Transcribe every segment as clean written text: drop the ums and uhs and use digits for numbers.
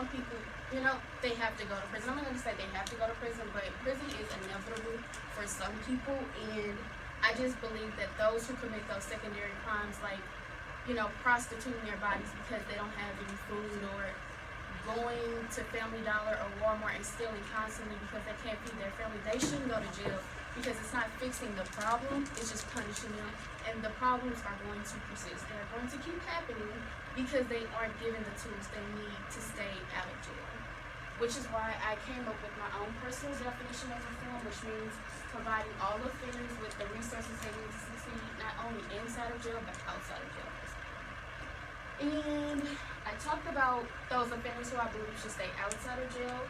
some people, they have to go to prison. I'm not going to say they have to go to prison, but prison is inevitable for some people. And I just believe that those who commit those secondary crimes, like, prostituting their bodies because they don't have any food, or going to Family Dollar or Walmart and stealing constantly because they can't feed their family, they shouldn't go to jail, because it's not fixing the problem, it's just punishing them, and the problems are going to persist. They're going to keep happening because they aren't given the tools they need to stay out of jail. Which is why I came up with my own personal definition of reform, which means providing all offenders with the resources they need to succeed, not only inside of jail, but outside of jail. And I talked about those offenders who I believe should stay outside of jail.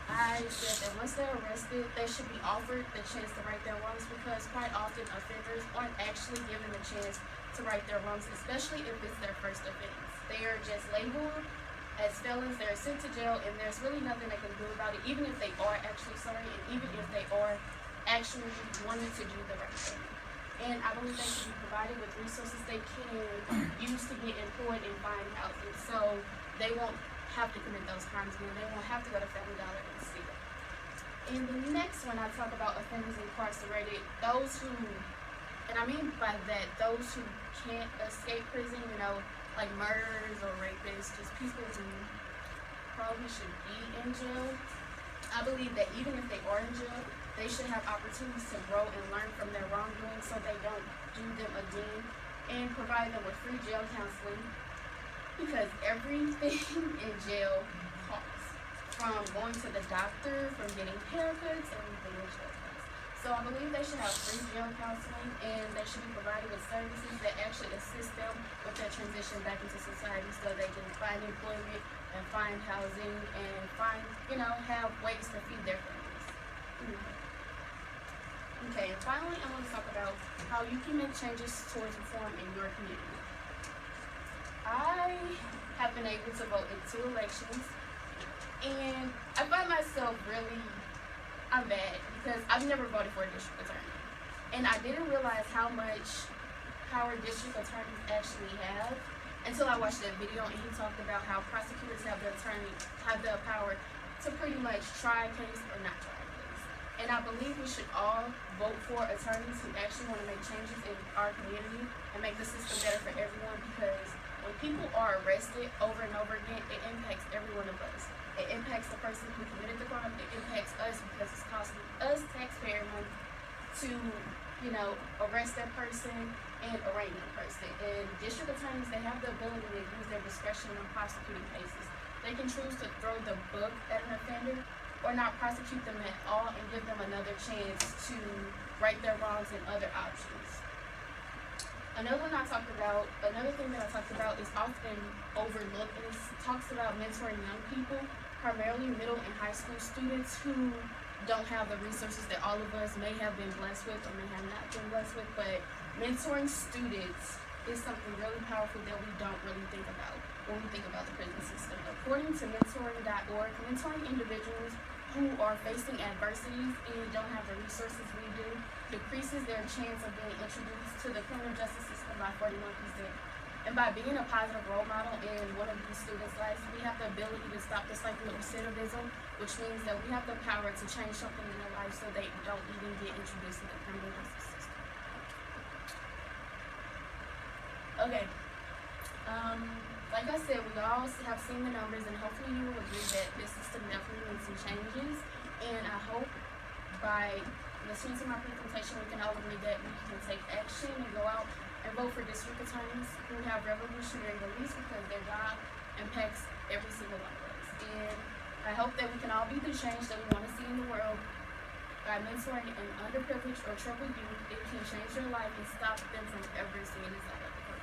I said that once they're arrested, they should be offered the chance to right their wrongs, because quite often offenders aren't actually given the chance to right their wrongs, especially if it's their first offense. They are just labeled as felons, they're sent to jail, and there's really nothing they can do about it, even if they are actually sorry, and even if they are actually wanting to do the right thing. And I believe they should be provided with resources they can use to get employed and find housing, so they won't have to commit those crimes again. They won't have to go to Family Dollar and steal. And the next one, I talk about offenders incarcerated, those who, and I mean by that, those who can't escape prison, like murderers or rapists, just people who probably should be in jail. I believe that even if they are in jail, they should have opportunities to grow and learn from their wrongdoing so they don't do them again, and provide them with free jail counseling, because everything in jail costs, from going to the doctor, from getting haircuts, everything in jail costs. So I believe they should have free jail counseling, and they should be provided with services that actually assist them with their transition back into society, so they can find employment and find housing and find, have ways to feed their families. Okay, and finally, I want to talk about how you can make changes towards reform in your community. I have been able to vote in 2 elections, and I find myself I'm bad, because I've never voted for a district attorney. And I didn't realize how much power district attorneys actually have until I watched that video, and he talked about how prosecutors have the power to pretty much try a case or not try a case. And I believe we should all vote for attorneys who actually want to make changes in our community and make the system better for everyone, because when people are arrested over and over again, it impacts every one of us. It impacts the person who committed the crime. It impacts us, because it's costing us taxpayer money to, arrest that person and arraign that person. And district attorneys, they have the ability to use their discretion on prosecuting cases. They can choose to throw the book at an offender or not prosecute them at all and give them another chance to right their wrongs and other options. Another thing that I talked about is often overlooked, and it talks about mentoring young people, primarily middle and high school students who don't have the resources that all of us may have been blessed with or may have not been blessed with. But mentoring students is something really powerful that we don't really think about when we think about the prison system. According to mentoring.org, mentoring individuals who are facing adversities and don't have the resources we do decreases their chance of being introduced to the criminal justice system by 41%. And by being a positive role model in one of these students' lives, we have the ability to stop the cycle of recidivism, which means that we have the power to change something in their life so they don't even get introduced to the criminal justice system. Okay. Like I said, we all have seen the numbers, and hopefully you will agree that this system definitely needs some changes. And I hope by listening to my presentation, we can all agree that we can take action and go out and vote for district attorneys who have revolutionary beliefs, because their job impacts every single one of us. And I hope that we can all be the change that we want to see in the world. By mentoring an underprivileged or troubled youth, it can change their life and stop them from ever seeing this out of the program.